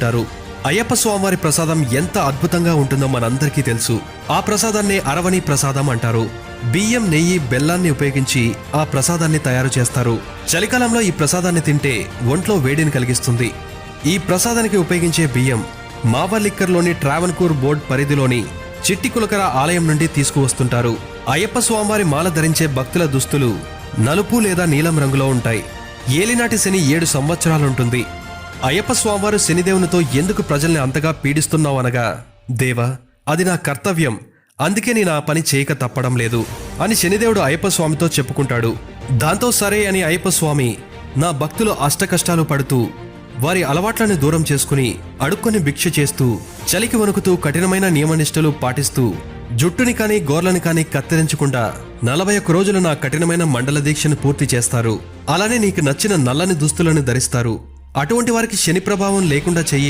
అంటారు. అయ్యప్ప స్వామివారి ప్రసాదం ఎంత అద్భుతంగా ఉంటుందో మనందరికీ తెలుసు. ఆ ప్రసాదాన్ని అరవణి ప్రసాదం అంటారు. బియ్యం, నెయ్యి, బెల్లాన్ని ఉపయోగించి ఆ ప్రసాదాన్ని తయారు చేస్తారు. చలికాలంలో ఈ ప్రసాదాన్ని తింటే ఒంట్లో వేడిని కలిగిస్తుంది. ఈ ప్రసాదానికి ఉపయోగించే బియ్యం మావలిక్కర్లోని ట్రావెన్కూర్ బోర్డ్ పరిధిలోని చిట్టికులకర ఆలయం నుండి తీసుకువస్తుంటారు. అయ్యప్ప స్వామివారి మాల ధరించే భక్తుల దుస్తులు నలుపు లేదా నీలం రంగులో ఉంటాయి. ఏలినాటి శని 7 సంవత్సరాలుంటుంది. అయ్యప్ప స్వామివారు శనిదేవునితో ఎందుకు ప్రజల్ని అంతగా పీడిస్తున్నావు అనగా, దేవా, అది నా కర్తవ్యం, అందుకే నేను ఆ పని చేయక తప్పడం లేదు అని శనిదేవుడు అయ్యప్ప స్వామితో చెప్పుకుంటాడు. దాంతో సరే అని అయ్యప్ప స్వామి నా భక్తులు అష్టకష్టాలు పడుతూ వారి అలవాట్లను దూరం చేసుకుని అడుక్కొని భిక్ష చేస్తూ చలికి వణుకుతూ కఠినమైన నియమనిష్టలు పాటిస్తూ జుట్టుని కానీ గోర్లని కానీ కత్తిరించకుండా 41 రోజులు నా కఠినమైన మండల దీక్షను పూర్తి చేస్తారు. అలానే నీకు నచ్చిన నల్లని దుస్తులను ధరిస్తారు. అటువంటి వారికి శని ప్రభావం లేకుండా చెయ్యే